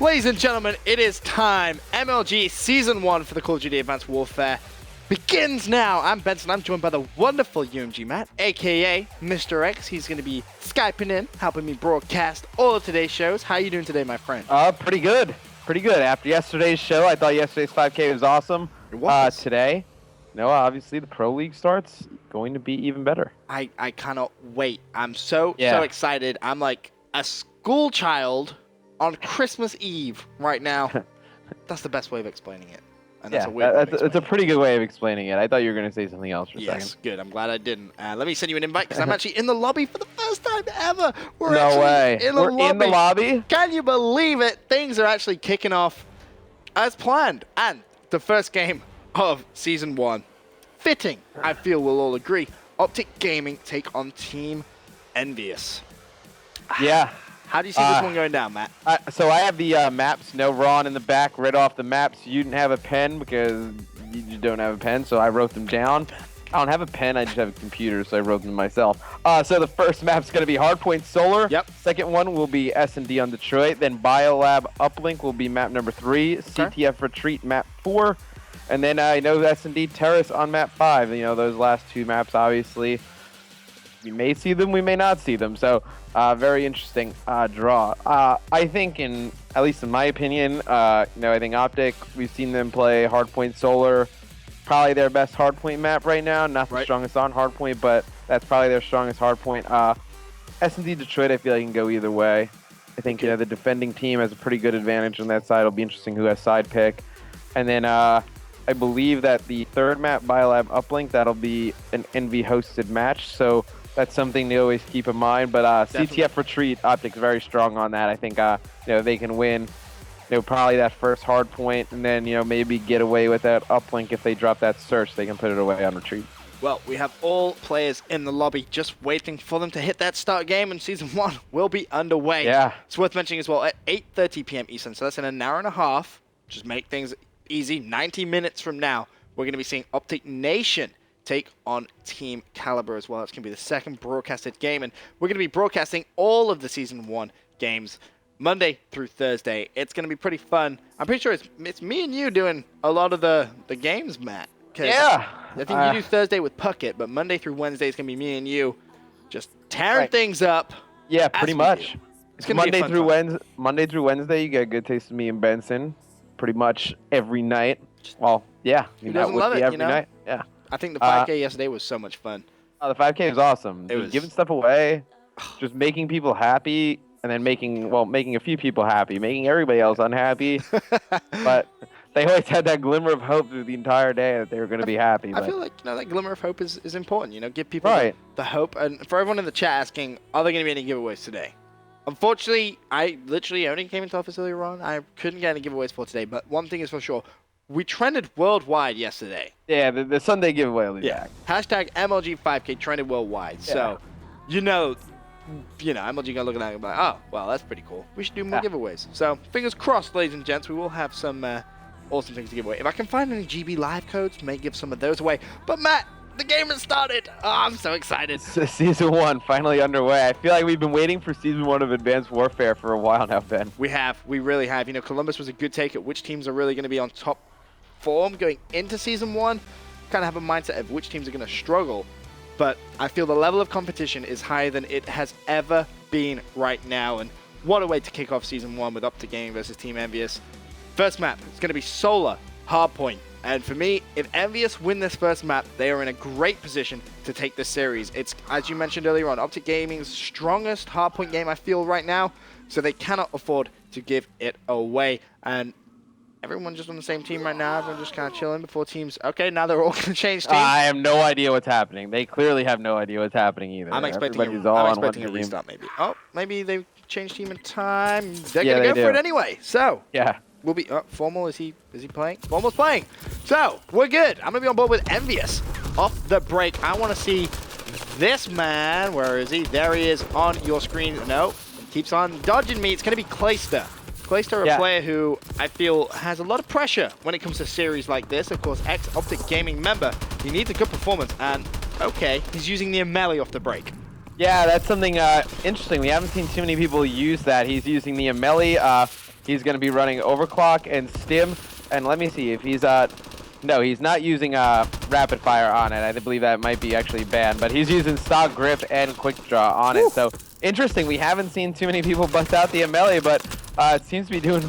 Ladies and gentlemen, it is time. MLG Season 1 for the Call of Duty Advanced Warfare begins now. I'm Benson. I'm joined by the wonderful UMG Matt, a.k.a. Mr. X. He's going to be Skyping in, helping me broadcast all of today's shows. How are you doing today, my friend? Pretty good. Pretty good. After yesterday's show, I thought yesterday's 5K was awesome. It was. Today, obviously the Pro League starts. Going to be even better. I cannot wait. I'm so excited. I'm like a school child on Christmas Eve right now. That's the best way of explaining it. And that's a weird way of it's a pretty good way of explaining it. I thought you were going to say something else for a second. Yes, good. I'm glad I didn't. Let me send you an invite because I'm actually in the lobby for the first time ever. No way. We're in the lobby? Can you believe it? Things are actually kicking off as planned. And the first game of Season 1. Fitting, I feel we'll all agree. OpTic Gaming take on Team EnVy. Yeah. How do you see this one going down, Matt? So I have the maps, no Ron in the back, right off the maps. You didn't have a pen because you don't have a pen, so I wrote them down. I don't have a pen, I just have a computer, so I wrote them myself. So the first map's going to be Hardpoint Solar. Yep. Second one will be S&D on Detroit. Then Biolab Uplink will be map number 3. CTF Retreat map 4. And then I know S&D Terrace on map 5. You know, those last two maps, obviously. We may see them, we may not see them. So, very interesting draw. I think, at least in my opinion, I think OpTic, we've seen them play Hardpoint Solar. Probably their best Hardpoint map right now. Not the strongest on Hardpoint, but that's probably their strongest Hardpoint. S&D Detroit, I feel like can go either way. I think, the defending team has a pretty good advantage on that side. It'll be interesting who has side pick. And then, I believe that the third map, Biolab Uplink, that'll be an EnVy hosted match. So that's something to always keep in mind. But CTF Retreat, OpTic's very strong on that. I think they can win probably that first hard point and then maybe get away with that Uplink if they drop that search. They can put it away on Retreat. Well, we have all players in the lobby just waiting for them to hit that start game, and Season 1 will be underway. Yeah. It's worth mentioning as well at 8:30 p.m. Eastern, so that's in an hour and a half. Just make things easy. 90 minutes from now, we're going to be seeing OpTic Nation take on Team Caliber as well. That's going to be the second broadcasted game, and we're going to be broadcasting all of the Season 1 games Monday through Thursday. It's going to be pretty fun. I'm pretty sure it's me and you doing a lot of the games, Matt. Yeah. I think you do Thursday with Puckett, but Monday through Wednesday is going to be me and you just tearing things up. Yeah, pretty much. It's going to be Monday through Wednesday, you get a good taste of me and Benson. Pretty much every night. Well, yeah. Who doesn't love it, every night. Yeah. I think the 5K yesterday was so much fun. Oh, the 5K was awesome. It was giving stuff away, just making people happy, and then making a few people happy, making everybody else unhappy. But they always had that glimmer of hope through the entire day that they were going to be happy. I feel like that glimmer of hope is important. Give people the hope. And for everyone in the chat asking, are there going to be any giveaways today? Unfortunately, I literally only came into office earlier on. I couldn't get any giveaways for today, but one thing is for sure. We trended worldwide yesterday. Yeah, the Sunday giveaway will be back. Hashtag MLG 5K trended worldwide. Yeah. So, MLG gonna look at that and be like, oh, well, that's pretty cool. We should do more giveaways. So, fingers crossed, ladies and gents, we will have some awesome things to give away. If I can find any GB live codes, may give some of those away. But Matt, the game has started. Oh, I'm so excited. Season 1 finally underway. I feel like we've been waiting for Season 1 of Advanced Warfare for a while now, Ben. We have. We really have. Columbus was a good take at which teams are really going to be on top form going into Season 1. Kind of have a mindset of which teams are going to struggle. But I feel the level of competition is higher than it has ever been right now. And what a way to kick off Season 1 with OpTic Gaming versus Team EnVy. First map, it's going to be Solar Hardpoint. And for me, if EnVy win this first map, they are in a great position to take this series. It's, as you mentioned earlier on, OpTic Gaming's strongest hardpoint game, I feel, right now. So they cannot afford to give it away. And everyone just on the same team right now. Everyone just kind of chilling before teams. Okay, now they're all going to change teams. I have no idea what's happening. They clearly have no idea what's happening either. I'm expecting a restart, maybe. Oh, maybe they changed team in time. They're going to go for it anyway. So. Yeah. We'll be Formal. Is he playing? Formal's playing. So we're good. I'm gonna be on board with EnVy off the break. I want to see this man. Where is he? There he is on your screen. No, keeps on dodging me. It's gonna be Clayster. Clayster, a player who I feel has a lot of pressure when it comes to series like this. Of course, ex-OpTic Gaming member. He needs a good performance. And okay, he's using the melee off the break. Yeah, that's something interesting. We haven't seen too many people use that. He's using the MLG. He's going to be running Overclock and Stim. And let me see if he's no, he's not using Rapid Fire on it. I believe that might be actually banned. But he's using Stock Grip and Quick Draw on it. So interesting. We haven't seen too many people bust out the MLG, but it seems to be doing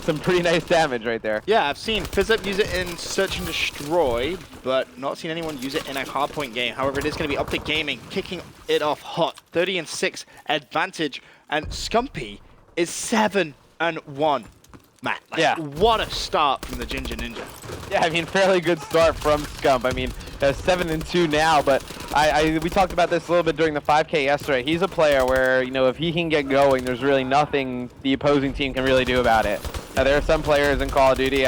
some pretty nice damage right there. Yeah, I've seen FizzUp use it in Search and Destroy, but not seen anyone use it in a hardpoint game. However, it is going to be OpTic Gaming kicking it off hot. 30-6 advantage, and Scumpy is 7-1. Matt, like, yeah. What a start from the Ginger Ninja. Yeah, I mean, fairly good start from Scump. I mean, 7-2 now, but we talked about this a little bit during the 5K yesterday. He's a player where, you know, if he can get going, there's really nothing the opposing team can really do about it. Now, there are some players in Call of Duty,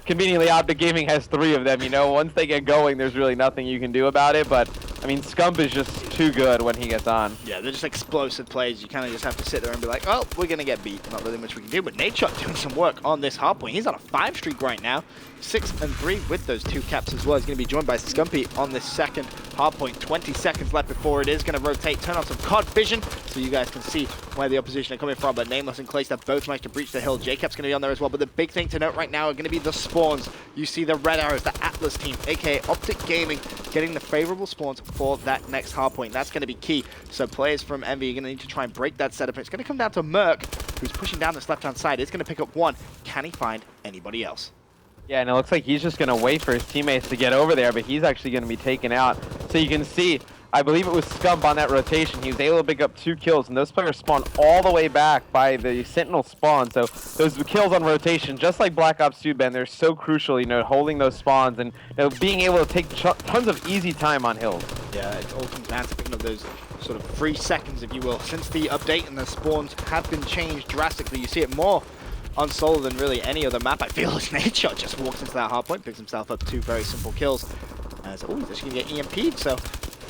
conveniently, OpTic Gaming has 3 of them, you know. Once they get going, there's really nothing you can do about it, but, I mean, Scump is just too good when he gets on. Yeah, they're just explosive plays. You kind of just have to sit there and be like, oh, we're going to get beat. Not really much we can do, but Nadeshot doing some work on this hardpoint. He's on a 5 streak right now. 6-3 with those 2 caps as well. He's going to be joined by Scumpy on this second hardpoint. 20 seconds left before it is going to rotate. Turn on some COD vision so you guys can see where the opposition are coming from. But Nameless and Clayster both managed to breach the hill. J-Cap's going to be on there as well. But the big thing to note right now are going to be the spawns. You see the red arrows, the Atlas team, aka OpTic Gaming, getting the favorable spawns for that next hardpoint. That's going to be key. So players from EnVy are going to need to try and break that setup. It's going to come down to Merc, who's pushing down this left-hand side. It's going to pick up 1. Can he find anybody else? Yeah, and it looks like he's just going to wait for his teammates to get over there, but he's actually going to be taken out. So you can see, I believe it was Scump on that rotation. He was able to pick up 2 kills, and those players spawn all the way back by the Sentinel spawn. So those kills on rotation, just like Black Ops 2, Ben, they're so crucial, you know, holding those spawns and, you know, being able to take tons of easy time on hills. Yeah, it all comes down to picking up those sort of 3 seconds, if you will. Since the update and the spawns have been changed drastically, you see it more on solo than really any other map. I feel as Nadeshot just walks into that hardpoint, picks himself up 2 very simple kills. As he's actually going to get EMP'd, so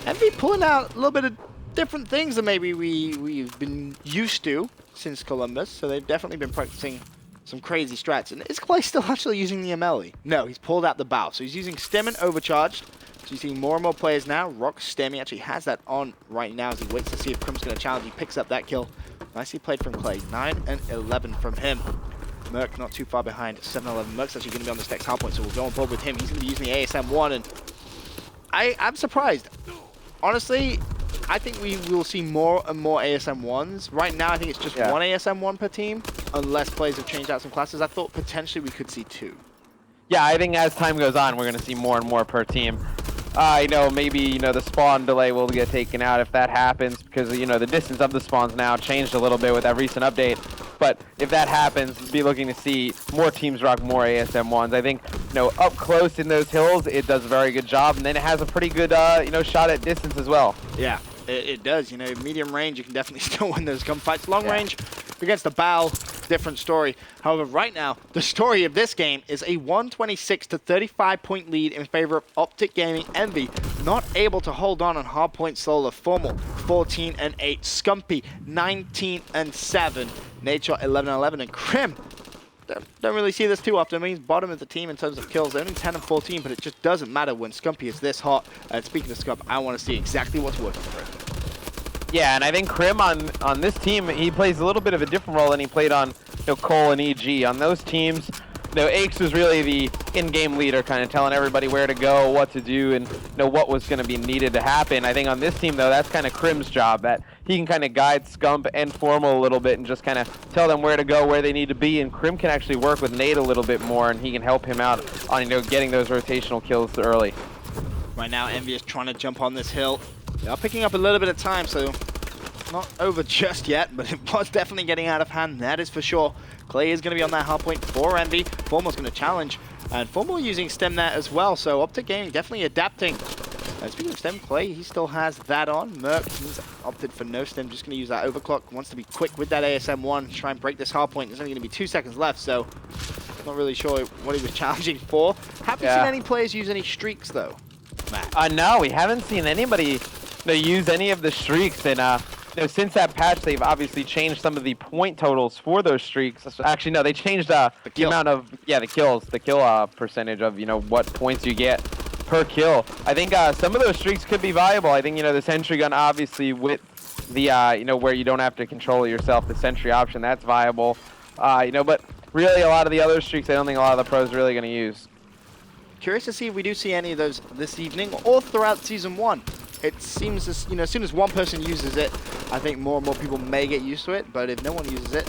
EnVy pulling out a little bit of different things than maybe we've been used to since Columbus, so they've definitely been practicing some crazy strats. And is Clay still actually using the MLG? No, he's pulled out the bow, so he's using Stem and Overcharged. So you're seeing more and more players now. Rock Stem, he actually has that on right now as he waits to see if Crim's going to challenge. He picks up that kill. Nicely played from Clay. 9-11 from him. Merc not too far behind, 7-11. Merc's actually going to be on this next hardpoint, so we'll go on board with him. He's going to be using the ASM-1, and I'm surprised. Honestly, I think we will see more and more ASM-1s. Right now, I think it's just 1 ASM-1 per team, unless players have changed out some classes. I thought potentially we could see 2. Yeah, I think as time goes on, we're going to see more and more per team. I know maybe, you know, the spawn delay will get taken out if that happens because, you know, the distance of the spawns now changed a little bit with that recent update. But if that happens, be looking to see more teams rock more ASM-1s. I think, you know, up close in those hills, it does a very good job. And then it has a pretty good, you know, shot at distance as well. Yeah, it does. You know, medium range, you can definitely still win those gunfights. Long range, against the bow, different story. However, right now, the story of this game is a 126-35 point lead in favor of OpTic Gaming. EnVy not able to hold on hardpoint solo. Formal 14-8, Scumpy 19-7, Nadeshot 11-11, and Crim. Don't really see this too often. I mean, he's bottom of the team in terms of kills, only 10-14, but it just doesn't matter when Scumpy is this hot. Speaking of Scump, I want to see exactly what's working for him. Yeah, and I think Crim on this team, he plays a little bit of a different role than he played on, you know, Cole and EG. On those teams, you know, Aches was really the in-game leader, kind of telling everybody where to go, what to do, and, you know, what was going to be needed to happen. I think on this team, though, that's kind of Crim's job, that he can kind of guide Scump and Formal a little bit and just kind of tell them where to go, where they need to be, and Crim can actually work with Nate a little bit more, and he can help him out on, you know, getting those rotational kills early. Right now, EnVy is trying to jump on this hill. They are picking up a little bit of time, so not over just yet, but it was definitely getting out of hand, that is for sure. Clay is going to be on that hardpoint for EnVy. Formal's going to challenge, and Formal using Stem there as well, so OpTic Gaming definitely adapting. Speaking of Stem, Clay, he still has that on. Merc, he's opted for no Stem, just going to use that overclock. Wants to be quick with that ASM-1, try and break this hardpoint. There's only going to be 2 seconds left, so not really sure what he was challenging for. Haven't seen any players use any streaks, though, Matt. No, we haven't seen anybody use any of the streaks, and you know, since that patch, they've obviously changed some of the point totals for those streaks. Actually, no, they changed the amount of the kill percentage of, you know, what points you get per kill. I think some of those streaks could be viable. I think, you know, the sentry gun obviously with the, you know, where you don't have to control it yourself, the sentry option, that's viable. You know, but really a lot of the other streaks, I don't think a lot of the pros are really going to use. Curious to see if we do see any of those this evening or throughout Season 1. It seems, as, you know, as soon as one person uses it, I think more and more people may get used to it, but if no one uses it,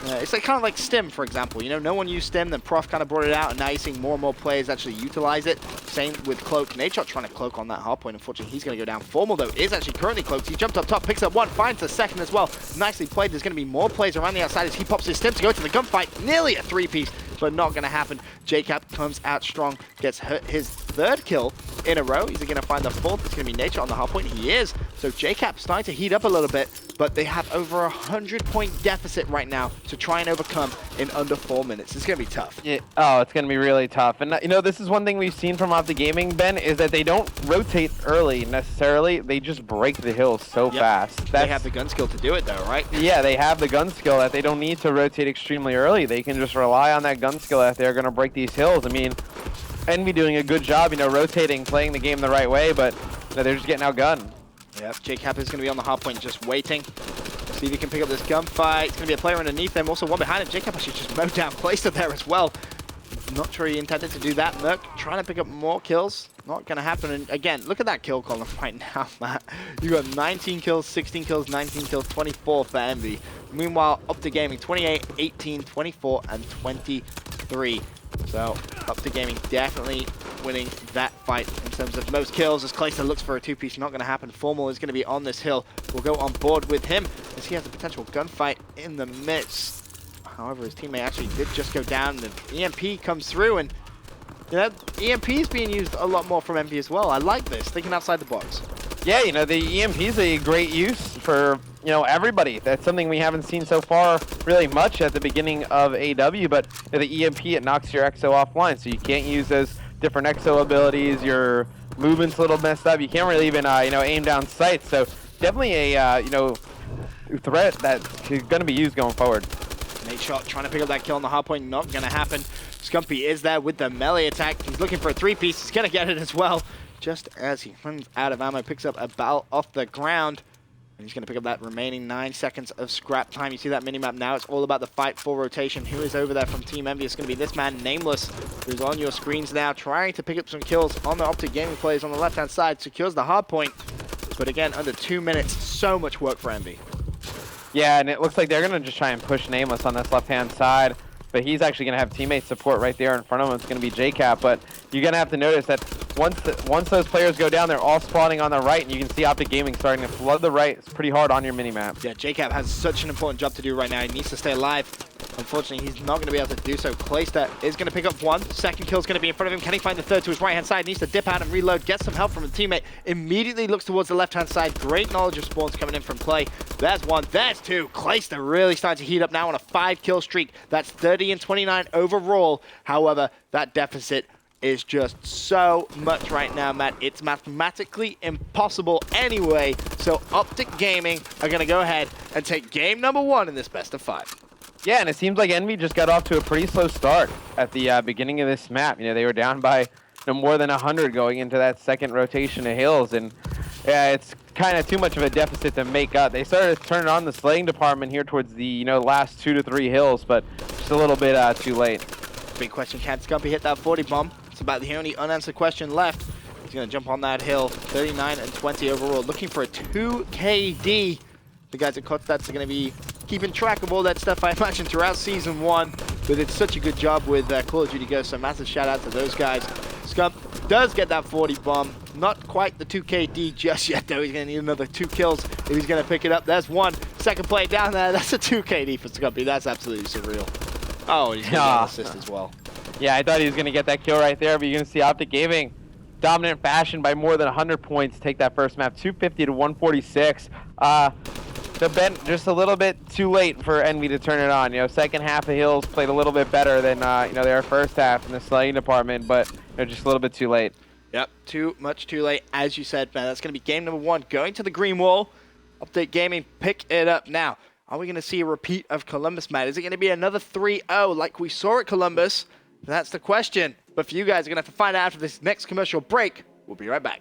it's like kind of like Stim, for example. You know, no one used Stim, then Prof kind of brought it out, and now you're seeing more and more players actually utilize it. Same with Cloak. Nadeshot trying to cloak on that hard point. Unfortunately, he's going to go down. Formal, though, is actually currently cloaked. He jumped up top, picks up one, finds the second as well. Nicely played. There's going to be more players around the outside as he pops his Stim to go to the gunfight. Nearly a three-piece, but not going to happen. JCap comes out strong, gets his third kill in a row. He's going to find the fourth. It's going to be Nadeshot on the hard point. He is. So JCap starting to heat up a little bit, but they have over 100-point deficit right now to try and overcome in under 4 minutes. It's going to be tough. Yeah. Oh, it's going to be really tough. And, you know, this is one thing we've seen from OpTic Gaming, Ben, is that they don't rotate early necessarily. They just break the hills so fast. They have the gun skill to do it, though, right? Yeah, they have the gun skill that they don't need to rotate extremely early. They can just rely on that gun skill that they're going to break these hills. I mean, EnVy doing a good job, you know, rotating, playing the game the right way, but you know, they're just getting outgunned. Yep, JCap is going to be on the hard point just waiting. See if he can pick up this gunfight. It's going to be a player underneath them, also one behind him. JCap actually just mowed down Clayster there as well. Not sure he intended to do that. Merc trying to pick up more kills. Not going to happen. And again, look at that kill column right now, Matt. You got 19 kills, 16 kills, 19 kills, 24 for EnVy. Meanwhile, OpTic Gaming, 28, 18, 24, and 23. So, OpTic Gaming definitely winning that fight in terms of most kills as Clayster looks for a two-piece. Not going to happen. Formal is going to be on this hill. We'll go on board with him as he has a potential gunfight in the midst. However, his teammate actually did just go down. The EMP comes through, and you know, EMP is being used a lot more from EnVy as well. I like this, thinking outside the box. Yeah, you know, the EMP is a great use for, you know, everybody. That's something we haven't seen so far really much at the beginning of AW, but you know, the EMP, it knocks your EXO offline, so you can't use those different EXO abilities. Your movement's a little messed up. You can't really even, you know, aim down sights. So definitely a, you know, threat that's going to be used going forward. Nadeshot trying to pick up that kill on the hard point, not going to happen. Scumpy is there with the melee attack. He's looking for a three-piece. He's going to get it as well. Just as he runs out of ammo, picks up a barrel off the ground. And he's going to pick up that remaining 9 seconds of scrap time. You see that minimap now. It's all about the fight for rotation. Who is over there from Team EnVy? It's going to be this man, Nameless, who's on your screens now, trying to pick up some kills on the OpTic Gaming players on the left-hand side. Secures the hard point. But again, under 2 minutes, so much work for EnVy. Yeah, and it looks like they're going to just try and push Nameless on this left-hand side. But he's actually going to have teammate support right there in front of him. It's going to be JCap. But you're going to have to notice that once those players go down, they're all spawning on the right. And you can see OpTic Gaming starting to flood the right. It's pretty hard on your minimap. Yeah, JCap has such an important job to do right now. He needs to stay alive. Unfortunately, he's not going to be able to do so. Clayster is going to pick up one. Second kill is going to be in front of him. Can he find the third to his right-hand side? Needs to dip out and reload. Get some help from a teammate. Immediately looks towards the left-hand side. Great knowledge of spawns coming in from Clay. There's one. There's two. Clayster really starting to heat up now on a 5-kill streak. That's 30 and 29 overall. However, that deficit is just so much right now, Matt. It's mathematically impossible anyway. So OpTic Gaming are going to go ahead and take game number 1 in this best of 5. Yeah, and it seems like EnVy just got off to a pretty slow start at the beginning of this map. You know, they were down by, you know, more than 100 going into that second rotation of hills, and yeah, it's kind of too much of a deficit to make up. They started turning on the slaying department here towards the, you know, last 2 to 3 hills, but just a little bit too late. Big question, can Scumpy hit that 40 bomb? It's about the only unanswered question left. He's going to jump on that hill, 39 and 20 overall, looking for a 2 KD. The guys at Kotstats are going to be keeping track of all that stuff, I imagine, throughout Season 1. But it's such a good job with Call of Duty Go, so massive shout out to those guys. Scump does get that 40 bomb. Not quite the 2 KD just yet, though. He's going to need another 2 kills if he's going to pick it up. There's one. Second play down there. That's a 2 KD for Scumpy. That's absolutely surreal. Oh, and he's going to get an assist as well. Yeah, I thought he was going to get that kill right there, but you're going to see OpTic Gaming dominant fashion by more than 100 points take that first map, 250 to 146. The bent just a little bit too late for EnVy to turn it on. You know, second half of Hills played a little bit better than you know, their first half in the slaying department, but they're just a little bit too late. Yep, too much too late, as you said, man. That's going to be game number 1, going to the green wall. OpTic Gaming pick it up now. Are we going to see a repeat of Columbus, Matt? Is it going to be another 3-0 like we saw at Columbus? That's the question. But for you guys, you're going to have to find out after this next commercial break. We'll be right back.